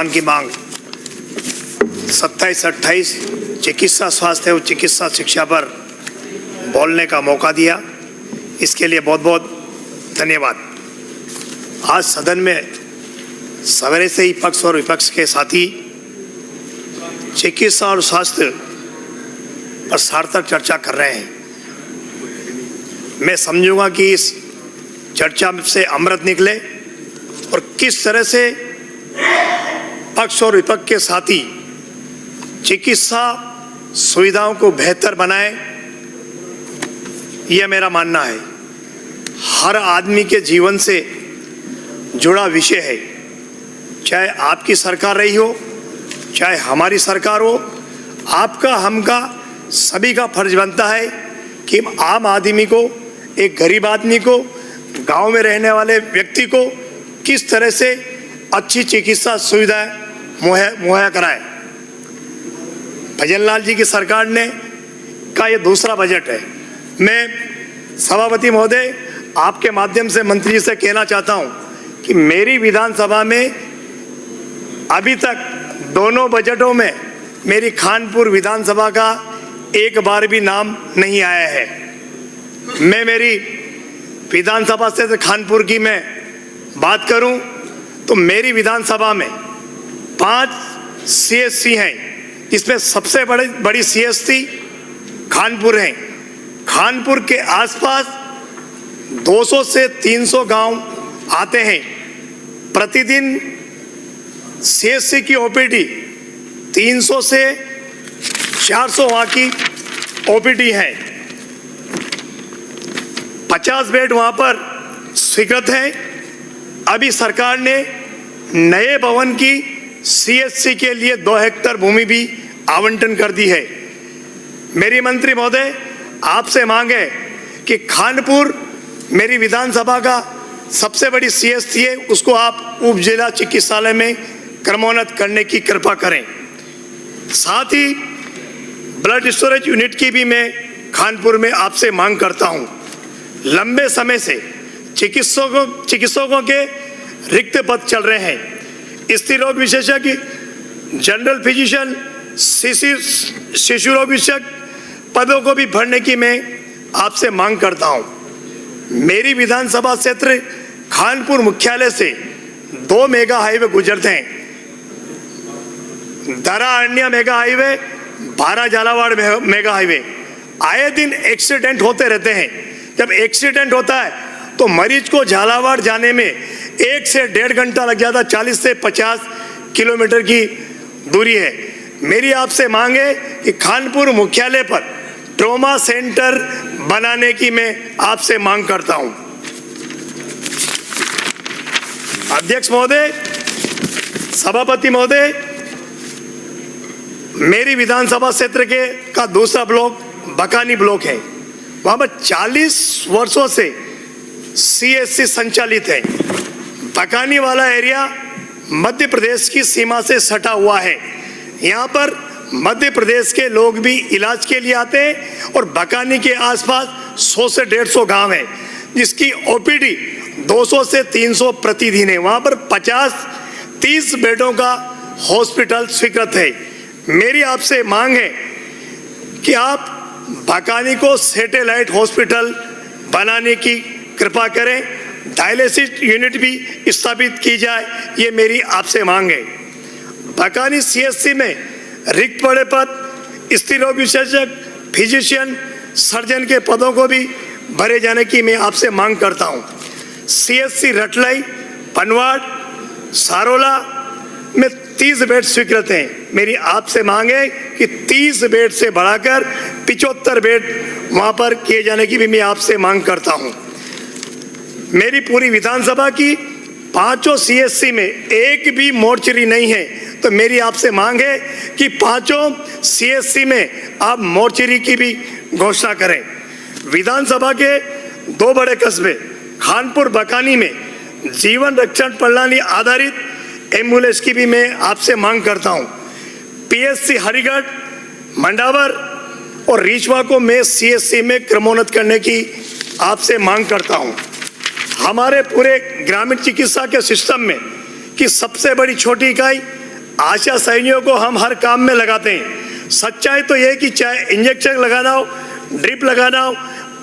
की मांग 27-28 चिकित्सा स्वास्थ्य और चिकित्सा शिक्षा पर बोलने का मौका दिया, इसके लिए बहुत बहुत धन्यवाद। आज सदन में सवेरे से ही पक्ष और विपक्ष के साथी चिकित्सा और स्वास्थ्य पर सार्थक चर्चा कर रहे हैं। मैं समझूंगा कि इस चर्चा से अमृत निकले और किस तरह से पक्ष और विपक्ष के साथी चिकित्सा सुविधाओं को बेहतर बनाए, यह मेरा मानना है। हर आदमी के जीवन से जुड़ा विषय है, चाहे आपकी सरकार रही हो, चाहे हमारी सरकार हो। आपका, हमका, सभी का फर्ज बनता है कि आम आदमी को, एक गरीब आदमी को, गांव में रहने वाले व्यक्ति को किस तरह से अच्छी चिकित्सा सुविधाएं मुहैया कराए। भजनलाल जी की सरकार ने का ये दूसरा बजट है। मैं सभापति महोदय, आपके माध्यम से मंत्री जी से कहना चाहता हूं कि मेरी विधानसभा में अभी तक दोनों बजटों में मेरी खानपुर विधानसभा का एक बार भी नाम नहीं आया है। मैं मेरी विधानसभा से खानपुर की मैं बात करूं तो मेरी विधानसभा में 5 CSC हैं, इसमें सबसे बड़ी CSC खानपुर है। खानपुर के आसपास 200 से 300 गांव आते हैं। प्रतिदिन CSC की OPD 300 से 400 वहाँ की OPD है। 50 बेड वहाँ पर स्वीकृत है। अभी सरकार ने नए भवन की CSC के लिए 2 हेक्टेयर भूमि भी आवंटन कर दी है। मेरी मंत्री महोदय, आपसे मांग है कि खानपुर मेरी विधानसभा का सबसे बड़ी CSC है, उसको आप उप जिला चिकित्सालय में क्रमोन्नत करने की कृपा करें। साथ ही ब्लड स्टोरेज यूनिट की भी मैं खानपुर में आपसे मांग करता हूं। लंबे समय से चिकित्सकों के रिक्त पद चल रहे हैं। स्त्री रोग विशेषज्ञ, जनरल फिजिशियन, शिशु रोग विशेषज्ञ पदों को भी भरने की मैं आपसे मांग करता हूं। मेरी विधानसभा क्षेत्र खानपुर मुख्यालय से 2 मेगा हाईवे गुजरते हैं। दरा अरण्या मेगा हाईवे, बारा झालावाड़ मेगा हाईवे। आए दिन एक्सीडेंट होते रहते हैं। जब एक्सीडेंट होता है तो मरीज को झालावाड़ जाने में 1 से 1.5 घंटा लग जाता, 40 से 50 किलोमीटर की दूरी है। मेरी आपसे मांग है कि खानपुर मुख्यालय पर ट्रॉमा सेंटर बनाने की मैं आपसे मांग करता हूं। अध्यक्ष महोदय, सभापति महोदय, मेरी विधानसभा क्षेत्र का दूसरा ब्लॉक बकानी ब्लॉक है। वहां पर 40 वर्षों से CSC संचालित है। बकानी वाला एरिया मध्य प्रदेश की सीमा से सटा हुआ है। यहाँ पर मध्य प्रदेश के लोग भी इलाज के लिए आते हैं और बकानी के आसपास 100 से 150 गांव हैं, जिसकी OPD 200 से 300 प्रतिदिन है। वहाँ पर 50-30 बेडों का हॉस्पिटल स्वीकृत है। मेरी आपसे मांग है कि आप बकानी को सैटेलाइट हॉस्पिटल बनाने की कृपा करें। डायलिसिस यूनिट भी स्थापित की जाए, ये मेरी आपसे मांग है। बकानी CSC में रिक्त पड़े पद स्त्री रोग विशेषज्ञ, फिजिशियन, सर्जन के पदों को भी भरे जाने की मैं आपसे मांग करता हूं। CSC रटलाई, पनवाड़, सारोला में 30 बेड स्वीकृत हैं। मेरी आपसे मांग है कि 30 बेड से बढ़ाकर 75 बेड वहां पर किए जाने की भी मैं आपसे मांग करता हूं। मेरी पूरी विधानसभा की 5 CSC में एक भी मोर्चरी नहीं है, तो मेरी आपसे मांग है कि 5 CSC में आप मोर्चरी की भी घोषणा करें। विधानसभा के 2 बड़े कस्बे खानपुर, बकानी में जीवन रक्षण प्रणाली आधारित एम्बुलेंस की भी मैं आपसे मांग करता हूं। PSC हरिगढ़, मंडावर और रीचवा को मैं CSC में क्रमोन्नत करने की आपसे मांग करता हूं। हमारे पूरे ग्रामीण चिकित्सा के सिस्टम में कि सबसे बड़ी छोटी इकाई आशा सैनिकों को हम हर काम में लगाते हैं। सच्चाई तो ये कि चाहे इंजेक्शन लगाना हो, ड्रिप लगाना हो,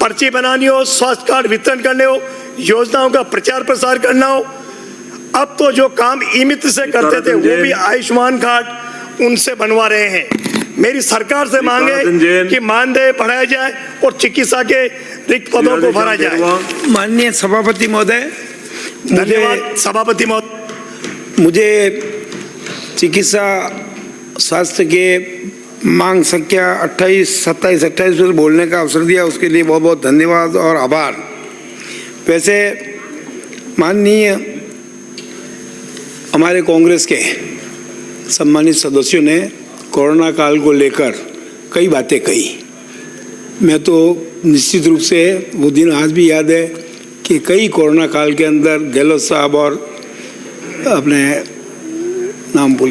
पर्ची बनानी हो, स्वास्थ्य कार्ड वितरण करने हो, योजनाओं का प्रचार प्रसार करना हो, अब तो जो काम ई मित्र से करते थे वो भी आयुष्मान कार्ड उनसे बनवा रहे हैं। मेरी सरकार से मांगे कि मानदेय बढ़ाया जाए और चिकित्सा के रिक्त पदों को भरा जाए। माननीय सभापति महोदय, धन्यवाद सभापति महोदय। मुझे चिकित्सा स्वास्थ्य के मांग संख्या 27 पर बोलने का अवसर दिया, उसके लिए बहुत बहुत धन्यवाद और आभार। वैसे माननीय हमारे कांग्रेस के सम्मानित सदस्यों ने कोरोना काल को लेकर कई बातें कही। मैं तो निश्चित रूप से वो दिन आज भी याद है कि कई कोरोना काल के अंदर गहलोत साहब और अपने नाम भूल